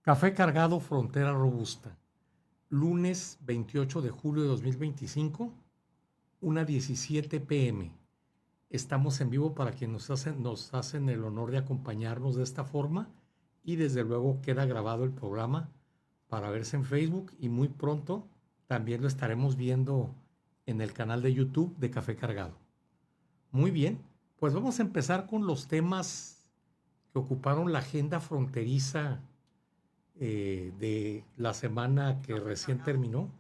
Café cargado, frontera robusta. Lunes 28 de julio de 2025, 1:17 p.m. Estamos en vivo para quienes nos hacen el honor de acompañarnos de esta forma y desde luego queda grabado el programa para verse en Facebook y muy pronto también lo estaremos viendo en el canal de YouTube de Café Cargado. Muy bien, pues vamos a empezar con los temas que ocuparon la agenda fronteriza de la semana que recién terminó.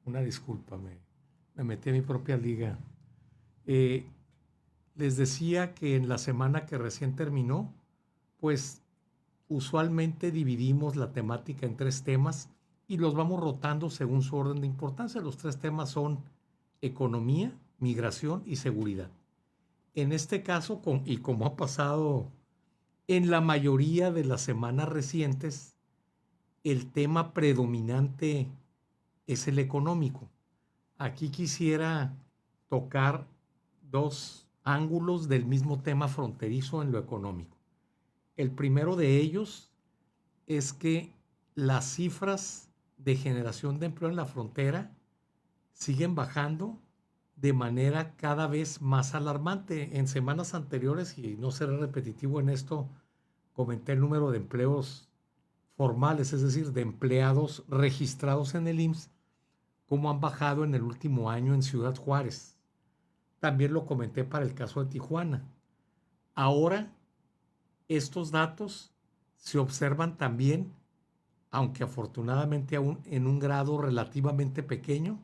Una disculpa, me metí en mi propia liga. Eh, Les decía que en la semana que recién terminó, pues usualmente dividimos la temática en tres temas y los vamos rotando según su orden de importancia. Los tres temas son economía, migración y seguridad. En este caso, y como ha pasado en la mayoría de las semanas recientes, el tema predominante es el económico. Aquí quisiera tocar dos ángulos del mismo tema fronterizo en lo económico. El primero de ellos es que las cifras de generación de empleo en la frontera siguen bajando de manera cada vez más alarmante. En semanas anteriores, y no seré repetitivo en esto, comenté el número de empleos formales, es decir, de empleados registrados en el IMSS, cómo han bajado en el último año en Ciudad Juárez. También lo comenté para el caso de Tijuana. Ahora, estos datos se observan también, aunque afortunadamente aún en un grado relativamente pequeño,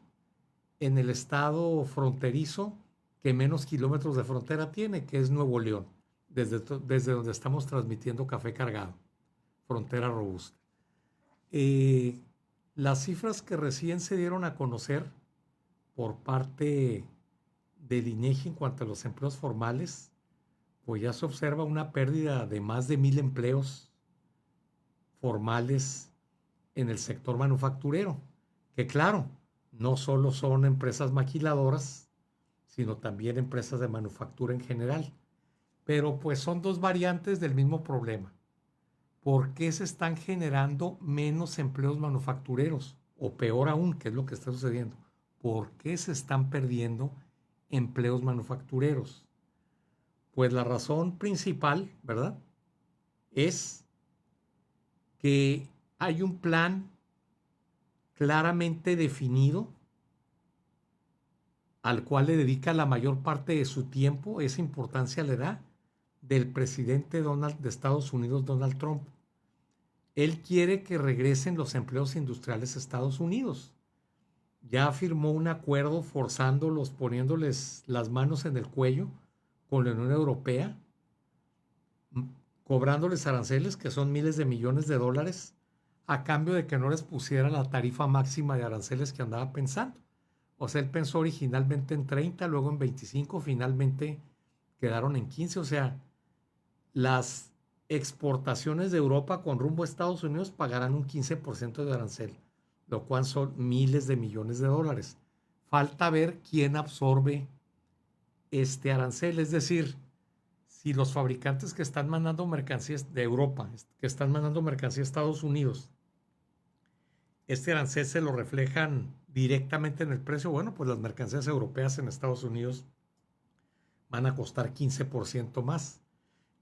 en el estado fronterizo que menos kilómetros de frontera tiene, que es Nuevo León, desde donde estamos transmitiendo Café Cargado, frontera robusta. Eh, las cifras que recién se dieron a conocer por parte del INEGI en cuanto a los empleos formales, pues ya se observa una pérdida de más de 1,000 empleos formales en el sector manufacturero, que claro, no solo son empresas maquiladoras, sino también empresas de manufactura en general. Pero pues son dos variantes del mismo problema. ¿Por qué se están generando menos empleos manufactureros? O peor aún, ¿qué es lo que está sucediendo? ¿Por qué se están perdiendo empleos manufactureros? Pues la razón principal, ¿verdad? Es que hay un plan claramente definido al cual le dedica la mayor parte de su tiempo, esa importancia le da, del presidente de Estados Unidos, Donald Trump. Él quiere que regresen los empleos industriales a Estados Unidos. Ya firmó un acuerdo forzándolos, poniéndoles las manos en el cuello con la Unión Europea, cobrándoles aranceles que son miles de millones de dólares a cambio de que no les pusiera la tarifa máxima de aranceles que andaba pensando. O sea, él pensó originalmente en 30, luego en 25, finalmente quedaron en 15. O sea, las exportaciones de Europa con rumbo a Estados Unidos pagarán un 15% de arancel, lo cual son miles de millones de dólares. Falta ver quién absorbe este arancel, es decir, si los fabricantes que están mandando mercancías de Europa, que están mandando mercancías a Estados Unidos, este arancel se lo reflejan directamente en el precio, bueno, pues las mercancías europeas en Estados Unidos van a costar 15% más.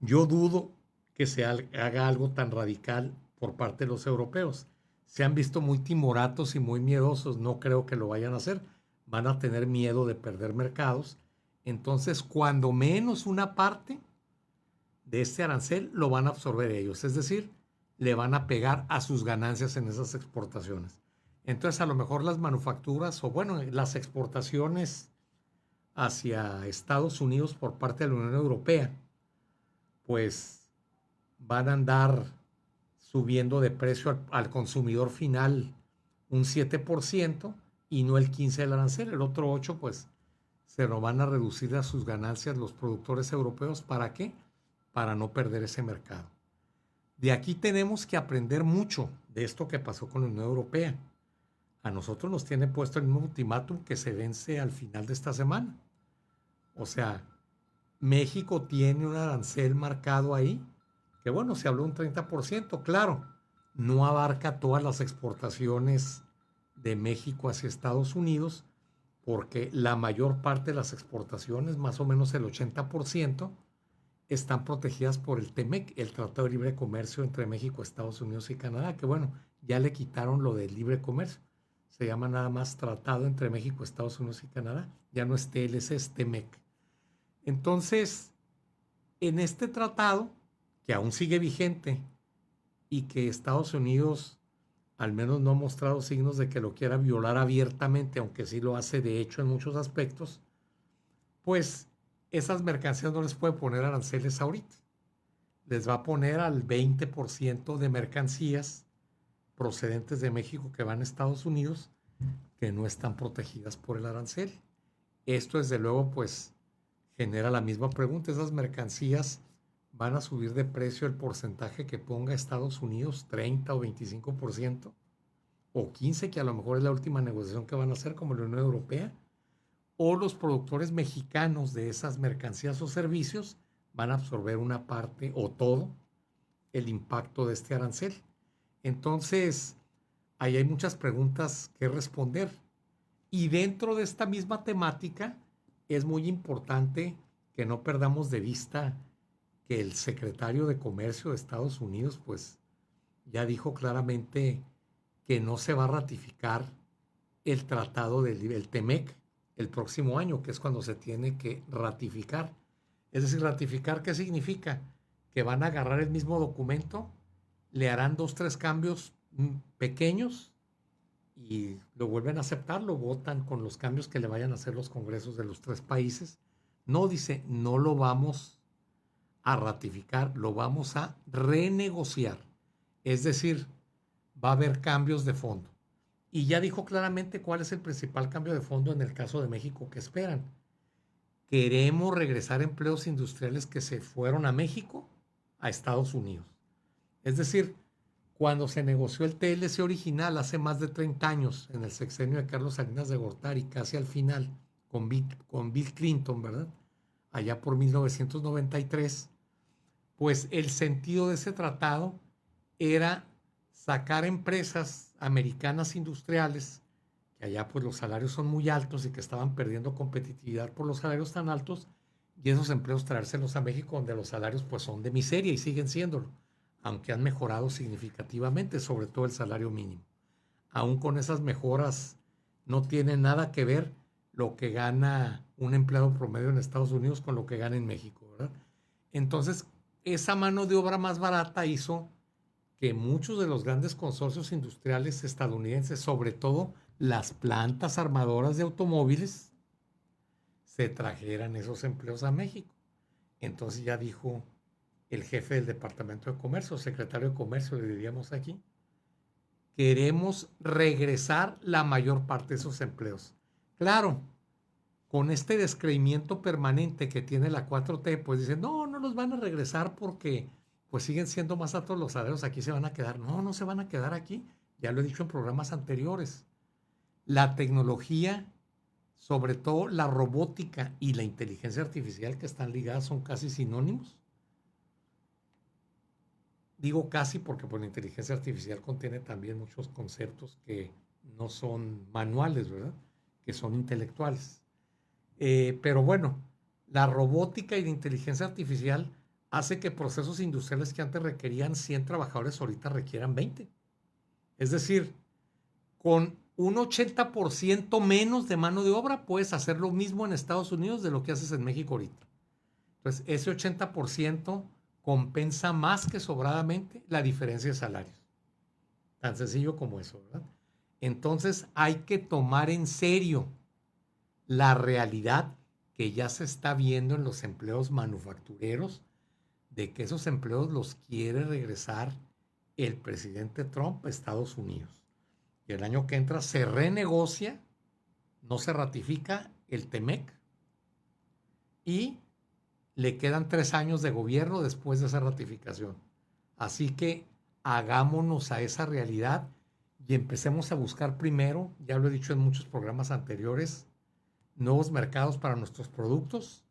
Yo dudo que se haga algo tan radical por parte de los europeos. Se han visto muy timoratos y muy miedosos, no creo que lo vayan a hacer. Van a tener miedo de perder mercados. Entonces, cuando menos una parte de este arancel lo van a absorber ellos, es decir, le van a pegar a sus ganancias en esas exportaciones. Entonces, a lo mejor las manufacturas o bueno, las exportaciones hacia Estados Unidos por parte de la Unión Europea, pues van a andar subiendo de precio al consumidor final un 7% y no el 15% del arancel. El otro 8% pues se lo van a reducir a sus ganancias los productores europeos. ¿Para qué? Para no perder ese mercado. De aquí tenemos que aprender mucho de esto que pasó con la Unión Europea. A nosotros nos tiene puesto el mismo ultimátum que se vence al final de esta semana. O sea, México tiene un arancel marcado ahí, que bueno, se habló un 30%, claro, no abarca todas las exportaciones de México hacia Estados Unidos, porque la mayor parte de las exportaciones, más o menos el 80%, están protegidas por el TEMEC, el Tratado de Libre Comercio entre México, Estados Unidos y Canadá, que bueno, ya le quitaron lo del libre comercio. Se llama nada más Tratado entre México, Estados Unidos y Canadá. Ya no es TLC, es TEMEC. Entonces, en este tratado, que aún sigue vigente y que Estados Unidos al menos no ha mostrado signos de que lo quiera violar abiertamente, aunque sí lo hace de hecho en muchos aspectos, pues esas mercancías no les puede poner aranceles ahorita. Les va a poner al 20% de mercancías procedentes de México que van a Estados Unidos que no están protegidas por el arancel. Esto desde luego pues genera la misma pregunta. ¿Esas mercancías van a subir de precio el porcentaje que ponga Estados Unidos, 30 o 25%? ¿O 15%, que a lo mejor es la última negociación que van a hacer como la Unión Europea? ¿O los productores mexicanos de esas mercancías o servicios van a absorber una parte o todo el impacto de este arancel? Entonces, ahí hay muchas preguntas que responder. Y dentro de esta misma temática, es muy importante que no perdamos de vista que el secretario de Comercio de Estados Unidos, pues ya dijo claramente que no se va a ratificar el tratado del TEMEC el próximo año, que es cuando se tiene que ratificar. Es decir, ratificar, ¿qué significa? Que van a agarrar el mismo documento, le harán 2, 3 cambios pequeños y lo vuelven a aceptar, lo votan con los cambios que le vayan a hacer los congresos de los 3 países. No dice, no lo vamos a ratificar, lo vamos a renegociar. Es decir, va a haber cambios de fondo. Y ya dijo claramente cuál es el principal cambio de fondo en el caso de México que esperan. Queremos regresar empleos industriales que se fueron a México, a Estados Unidos. Es decir, cuando se negoció el TLC original hace más de 30 años, en el sexenio de Carlos Salinas de Gortari, casi al final, con Bill Clinton, ¿verdad? Allá por 1993, pues el sentido de ese tratado era sacar empresas americanas industriales, que allá pues los salarios son muy altos y que estaban perdiendo competitividad por los salarios tan altos, y esos empleos traérselos a México donde los salarios pues son de miseria y siguen siéndolo, aunque han mejorado significativamente, sobre todo el salario mínimo. Aún con esas mejoras no tiene nada que ver lo que gana un empleado promedio en Estados Unidos con lo que gana en México, ¿verdad? Entonces, esa mano de obra más barata hizo que muchos de los grandes consorcios industriales estadounidenses, sobre todo las plantas armadoras de automóviles, se trajeran esos empleos a México. Entonces ya dijo el jefe del Departamento de Comercio, secretario de Comercio, le diríamos aquí, queremos regresar la mayor parte de esos empleos. Claro, con este descreimiento permanente que tiene la 4T, pues dicen, no, no los van a regresar porque pues siguen siendo más altos los salarios, aquí se van a quedar. No, no se van a quedar aquí. Ya lo he dicho en programas anteriores. La tecnología, sobre todo la robótica y la inteligencia artificial que están ligadas, son casi sinónimos. Digo casi porque pues, la inteligencia artificial contiene también muchos conceptos que no son manuales, ¿verdad? Que son intelectuales. Pero bueno, la robótica y la inteligencia artificial hace que procesos industriales que antes requerían 100 trabajadores ahorita requieran 20. Es decir, con un 80% menos de mano de obra puedes hacer lo mismo en Estados Unidos de lo que haces en México ahorita. Entonces, ese 80% compensa más que sobradamente la diferencia de salarios. Tan sencillo como eso, ¿verdad? Entonces, hay que tomar en serio la realidad que ya se está viendo en los empleos manufactureros, de que esos empleos los quiere regresar el presidente Trump a Estados Unidos. Y el año que entra se renegocia, no se ratifica el TEMEC y le quedan 3 años de gobierno después de esa ratificación. Así que hagámonos a esa realidad y empecemos a buscar primero, ya lo he dicho en muchos programas anteriores, nuevos mercados para nuestros productos,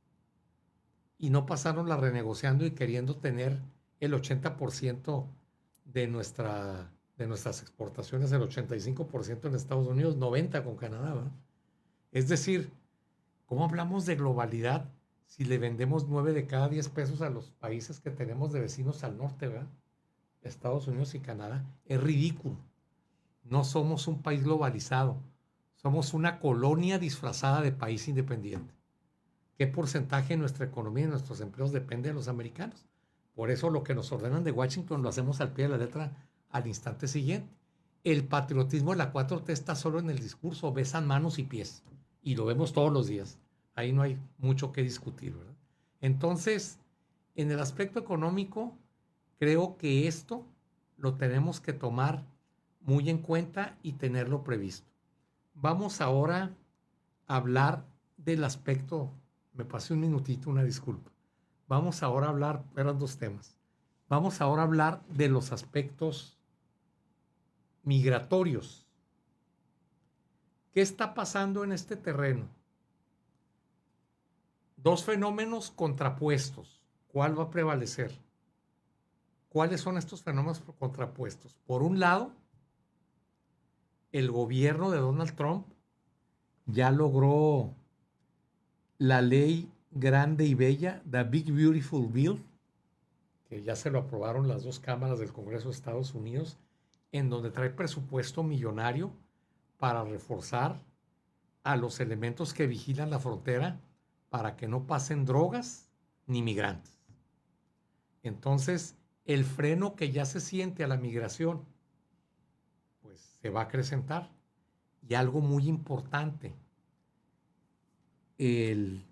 y no pasaron la renegociando y queriendo tener el 80% de nuestras exportaciones, el 85% en Estados Unidos, 90% con Canadá, ¿verdad? Es decir, ¿cómo hablamos de globalidad si le vendemos 9 de cada 10 pesos a los países que tenemos de vecinos al norte, ¿verdad? Estados Unidos y Canadá? Es ridículo. No somos un país globalizado. Somos una colonia disfrazada de país independiente. ¿Qué porcentaje de nuestra economía y de nuestros empleos depende de los americanos? Por eso lo que nos ordenan de Washington lo hacemos al pie de la letra al instante siguiente. El patriotismo de la 4T está solo en el discurso, besan manos y pies. Y lo vemos todos los días. Ahí no hay mucho que discutir, ¿verdad? Entonces, en el aspecto económico, creo que esto lo tenemos que tomar muy en cuenta y tenerlo previsto. Vamos ahora a hablar del aspecto, me pasé un minutito, una disculpa. Vamos ahora a hablar, eran dos temas. Vamos ahora a hablar de los aspectos migratorios. ¿Qué está pasando en este terreno? Dos fenómenos contrapuestos. ¿Cuál va a prevalecer? ¿Cuáles son estos fenómenos contrapuestos? Por un lado, el gobierno de Donald Trump ya logró la ley grande y bella, The Big Beautiful Bill, que ya se lo aprobaron las dos cámaras del Congreso de Estados Unidos, en donde trae presupuesto millonario para reforzar a los elementos que vigilan la frontera para que no pasen drogas ni migrantes. Entonces, el freno que ya se siente a la migración, pues se va a acrecentar. Y algo muy importante, el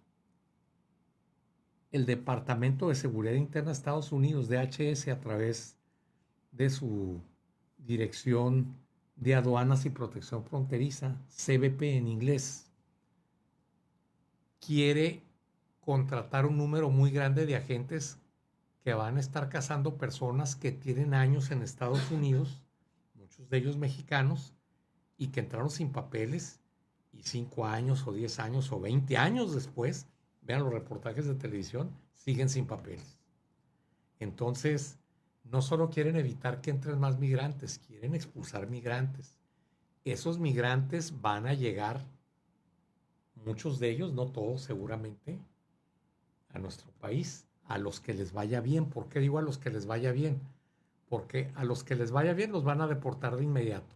Departamento de Seguridad Interna de Estados Unidos, DHS, a través de su Dirección de Aduanas y Protección Fronteriza, CBP en inglés, quiere contratar un número muy grande de agentes que van a estar cazando personas que tienen años en Estados Unidos, muchos de ellos mexicanos, y que entraron sin papeles y 5 años o 10 años o 20 años después, vean los reportajes de televisión, siguen sin papeles. Entonces, no solo quieren evitar que entren más migrantes, quieren expulsar migrantes. Esos migrantes van a llegar, muchos de ellos, no todos seguramente, a nuestro país, a los que les vaya bien. ¿Por qué digo a los que les vaya bien? Porque a los que les vaya bien los van a deportar de inmediato.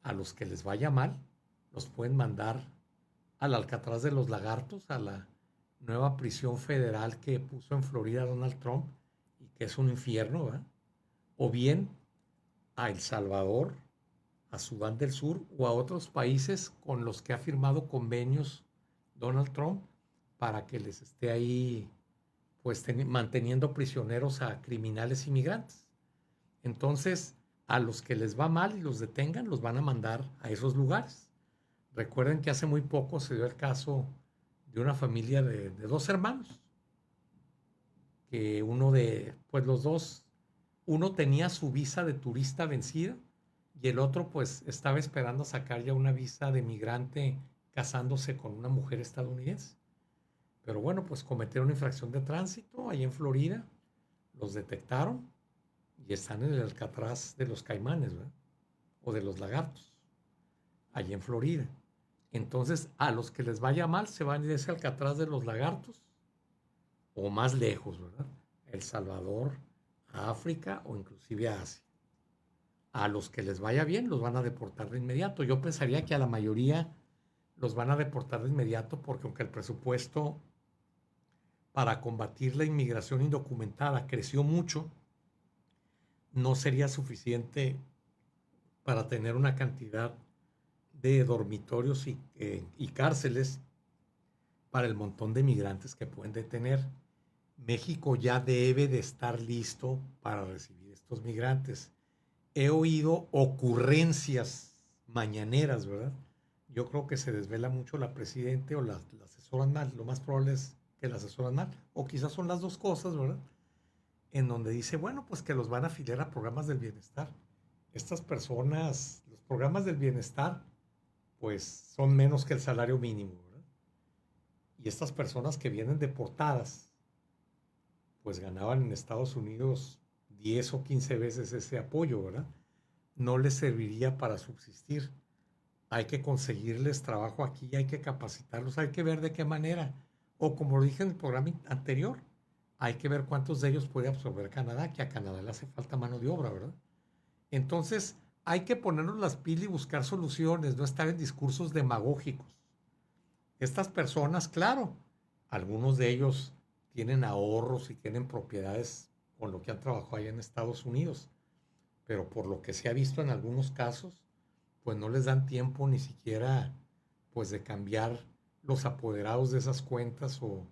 A los que les vaya mal, los pueden mandar al Alcatraz de los Lagartos, a la nueva prisión federal que puso en Florida Donald Trump y que es un infierno, ¿verdad? O bien a El Salvador, a Sudán del Sur o a otros países con los que ha firmado convenios Donald Trump para que les esté ahí pues manteniendo prisioneros a criminales inmigrantes. Entonces, a los que les va mal y los detengan, los van a mandar a esos lugares. Recuerden que hace muy poco se dio el caso de una familia de dos hermanos, que pues los dos, uno tenía su visa de turista vencida y el otro pues estaba esperando sacar ya una visa de migrante casándose con una mujer estadounidense. Pero bueno, pues cometieron infracción de tránsito ahí en Florida, los detectaron y están en el Alcatraz de los Caimanes, ¿verdad? O de los Lagartos, allí en Florida. Entonces, a los que les vaya mal se van a ir a ese Alcatraz de los Lagartos o más lejos, ¿verdad? El Salvador, a África o inclusive a Asia. A los que les vaya bien los van a deportar de inmediato. Yo pensaría que a la mayoría los van a deportar de inmediato porque aunque el presupuesto para combatir la inmigración indocumentada creció mucho, no sería suficiente para tener una cantidad de dormitorios y cárceles para el montón de migrantes que pueden detener. México ya debe de estar listo para recibir estos migrantes. He oído ocurrencias mañaneras, ¿verdad? Yo creo que se desvela mucho la presidente o la asesoran mal. Lo más probable es que la asesoran mal. O quizás son las dos cosas, ¿verdad? En donde dice, bueno, pues que los van a afiliar a programas del bienestar. Estas personas, los programas del bienestar, pues son menos que el salario mínimo, ¿verdad? Y estas personas que vienen deportadas pues ganaban en Estados Unidos 10 o 15 veces ese apoyo, ¿verdad? No les serviría para subsistir. Hay que conseguirles trabajo aquí, hay que capacitarlos, hay que ver de qué manera. O como lo dije en el programa anterior, hay que ver cuántos de ellos puede absorber Canadá, que a Canadá le hace falta mano de obra, ¿verdad? Entonces, hay que ponernos las pilas y buscar soluciones, no estar en discursos demagógicos. Estas personas, claro, algunos de ellos tienen ahorros y tienen propiedades con lo que han trabajado allá en Estados Unidos, pero por lo que se ha visto en algunos casos, pues no les dan tiempo ni siquiera pues de cambiar los apoderados de esas cuentas o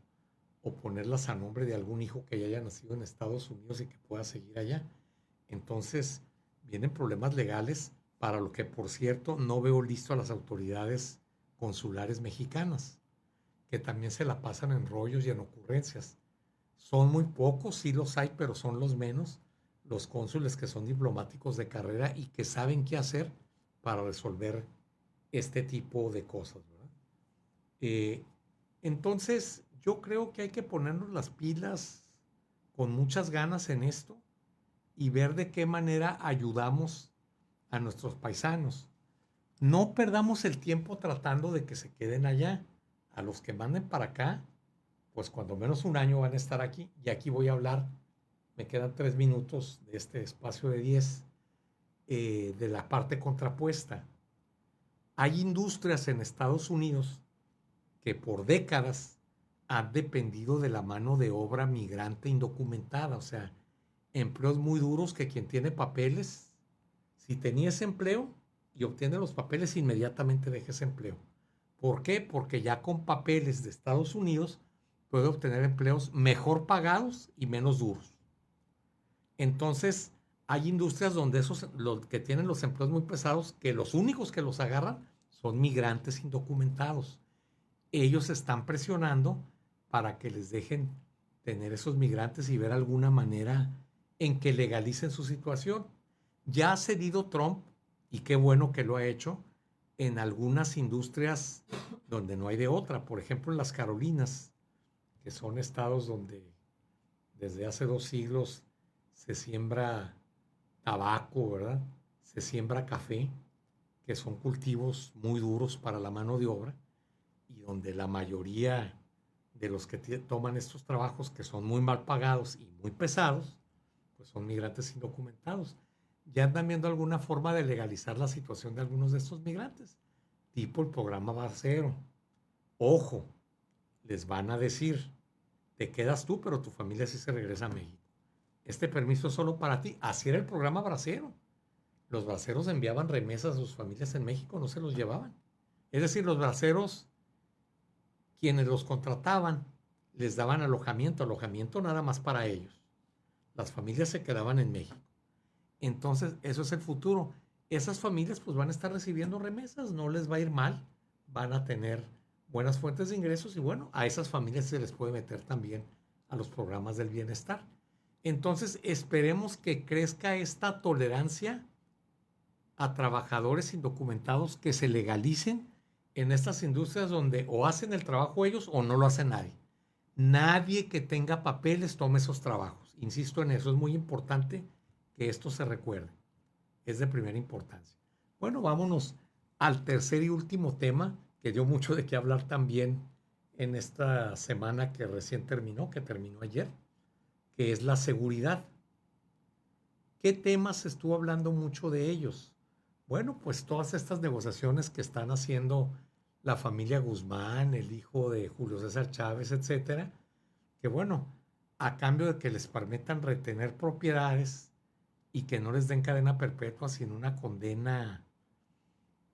ponerlas a nombre de algún hijo que ya haya nacido en Estados Unidos y que pueda seguir allá. Entonces vienen problemas legales para lo que, por cierto, no veo listo a las autoridades consulares mexicanas, que también se la pasan en rollos y en ocurrencias. Son muy pocos, sí los hay, pero son los menos, los cónsules que son diplomáticos de carrera y que saben qué hacer para resolver este tipo de cosas, ¿verdad? Eh, entonces, yo creo que hay que ponernos las pilas con muchas ganas en esto y ver de qué manera ayudamos a nuestros paisanos. No perdamos el tiempo tratando de que se queden allá. A los que manden para acá, pues cuando menos un año van a estar aquí. Y aquí voy a hablar, me quedan 3 minutos de este espacio de 10, de la parte contrapuesta. Hay industrias en Estados Unidos que por décadas han dependido de la mano de obra migrante indocumentada, o sea, empleos muy duros que quien tiene papeles, si tenía ese empleo y obtiene los papeles, inmediatamente deja ese empleo. ¿Por qué? Porque ya con papeles de Estados Unidos puede obtener empleos mejor pagados y menos duros. Entonces, hay industrias donde esos los que tienen los empleos muy pesados, que los únicos que los agarran son migrantes indocumentados. Ellos están presionando para que les dejen tener esos migrantes y ver alguna manera en que legalicen su situación. Ya ha cedido Trump, y qué bueno que lo ha hecho, en algunas industrias donde no hay de otra. Por ejemplo, en las Carolinas, que son estados donde desde hace 2 siglos se siembra tabaco, ¿verdad? Se siembra café, que son cultivos muy duros para la mano de obra y donde la mayoría de los que toman estos trabajos, que son muy mal pagados y muy pesados, pues son migrantes indocumentados. Ya andan viendo alguna forma de legalizar la situación de algunos de estos migrantes, tipo el programa Barcero. Ojo, les van a decir, te quedas tú, pero tu familia sí se regresa a México. Este permiso es solo para ti. Así era el programa Bracero. Los braceros enviaban remesas a sus familias en México, no se los llevaban. Es decir, los braceros, quienes los contrataban, les daban alojamiento nada más para ellos. Las familias se quedaban en México. Entonces, eso es el futuro. Esas familias pues van a estar recibiendo remesas, no les va a ir mal, van a tener buenas fuentes de ingresos y bueno, a esas familias se les puede meter también a los programas del bienestar. Entonces, esperemos que crezca esta tolerancia a trabajadores indocumentados que se legalicen en estas industrias donde o hacen el trabajo ellos o no lo hace nadie. Nadie que tenga papeles tome esos trabajos. Insisto en eso, es muy importante que esto se recuerde. Es de primera importancia. Bueno, vámonos al tercer y último tema que dio mucho de qué hablar también en esta semana que recién terminó, que terminó ayer, que es la seguridad. ¿Qué temas se estuvo hablando mucho de ellos? Bueno, pues todas estas negociaciones que están haciendo la familia Guzmán, el hijo de Julio César Chávez, etcétera, que bueno, a cambio de que les permitan retener propiedades y que no les den cadena perpetua, sino una condena,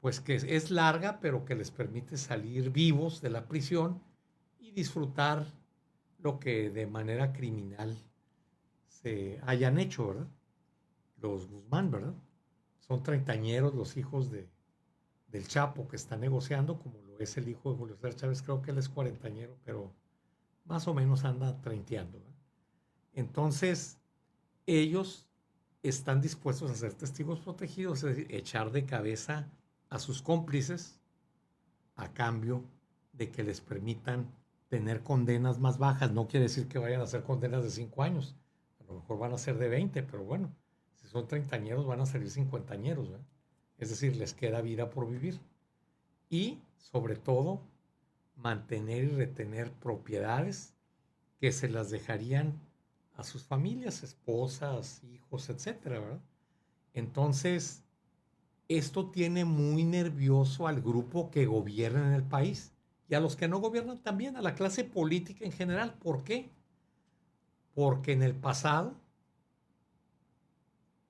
pues que es larga, pero que les permite salir vivos de la prisión y disfrutar lo que de manera criminal se hayan hecho, ¿verdad? Los Guzmán, ¿verdad? Son treintañeros los hijos del Chapo que está negociando, como lo es el hijo de Julio César Chávez, creo que él es cuarentañero, pero más o menos anda treinteando, ¿verdad? Entonces, ellos están dispuestos a ser testigos protegidos, es decir, echar de cabeza a sus cómplices a cambio de que les permitan tener condenas más bajas. No quiere decir que vayan a ser condenas de 5 años. A lo mejor van a ser de 20, pero bueno, si son treintañeros van a salir cincuentañeros, ¿verdad? Es decir, les queda vida por vivir. Y, sobre todo, mantener y retener propiedades que se las dejarían a sus familias, esposas, hijos, etcétera, ¿verdad? Entonces, esto tiene muy nervioso al grupo que gobierna en el país y a los que no gobiernan también, a la clase política en general. ¿Por qué? Porque en el pasado,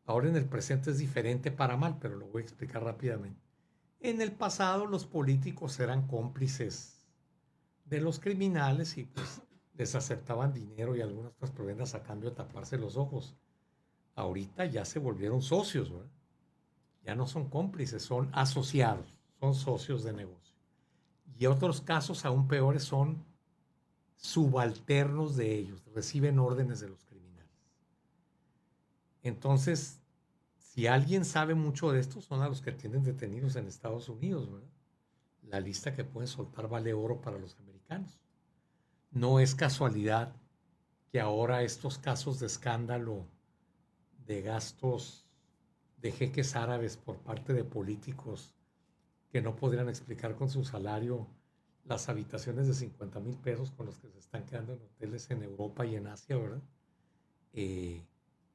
ahora en el presente es diferente para mal, pero lo voy a explicar rápidamente. En el pasado los políticos eran cómplices de los criminales y pues les aceptaban dinero y algunas otras prebendas a cambio de taparse los ojos. Ahorita ya se volvieron socios, ¿verdad? Ya no son cómplices, son asociados, son socios de negocio. Y otros casos aún peores son subalternos de ellos, reciben órdenes de los criminales. Entonces, si alguien sabe mucho de esto, son a los que tienen detenidos en Estados Unidos, ¿verdad? La lista que pueden soltar vale oro para los americanos. No es casualidad que ahora estos casos de escándalo de gastos de jeques árabes por parte de políticos que no podrían explicar con su salario las habitaciones de 50,000 pesos con los que se están quedando en hoteles en Europa y en Asia, ¿verdad? Eh,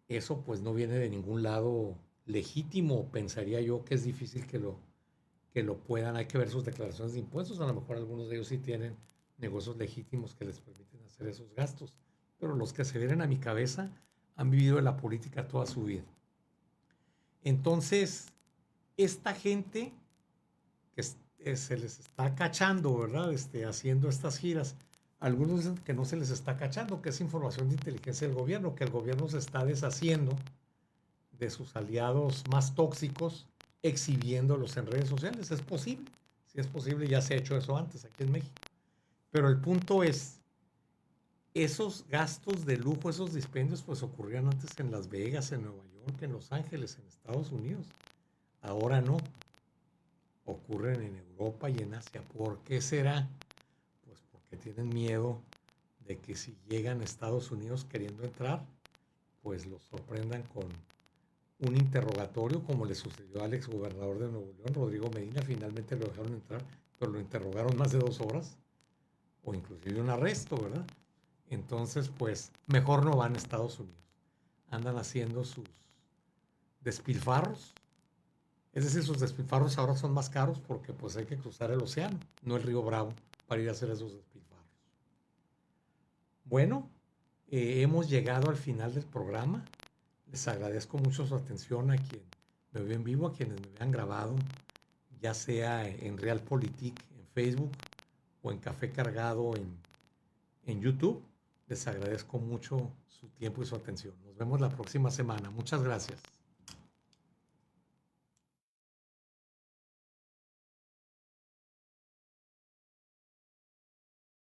Eso pues no viene de ningún lado legítimo, pensaría yo que es difícil que lo puedan, hay que ver sus declaraciones de impuestos, a lo mejor algunos de ellos sí tienen negocios legítimos que les permiten hacer esos gastos, pero los que se vienen a mi cabeza han vivido de la política toda su vida. Entonces, esta gente que se les está cachando, ¿verdad? Haciendo estas giras. Algunos dicen que no se les está cachando, que es información de inteligencia del gobierno, que el gobierno se está deshaciendo de sus aliados más tóxicos, exhibiéndolos en redes sociales. Es posible, si es posible, ya se ha hecho eso antes aquí en México. Pero el punto es, esos gastos de lujo, esos dispendios, pues ocurrían antes en Las Vegas, en Nueva York, en Los Ángeles, en Estados Unidos. Ahora no, ocurren en Europa y en Asia. ¿Por qué será? Pues porque tienen miedo de que si llegan a Estados Unidos queriendo entrar, pues los sorprendan con un interrogatorio como le sucedió al exgobernador de Nuevo León, Rodrigo Medina. Finalmente lo dejaron entrar, pero lo interrogaron más de 2 horas o inclusive un arresto, ¿verdad? Entonces, pues mejor no van a Estados Unidos. Andan haciendo sus despilfarros. Es decir, sus despilfarros ahora son más caros porque pues hay que cruzar el océano, no el río Bravo, para ir a hacer esos despilfarros. Bueno, hemos llegado al final del programa. Les agradezco mucho su atención a quien me ve en vivo, a quienes me vean grabado, ya sea en Realpolitik en Facebook o en Café Cargado en YouTube. Les agradezco mucho su tiempo y su atención. Nos vemos la próxima semana. Muchas gracias.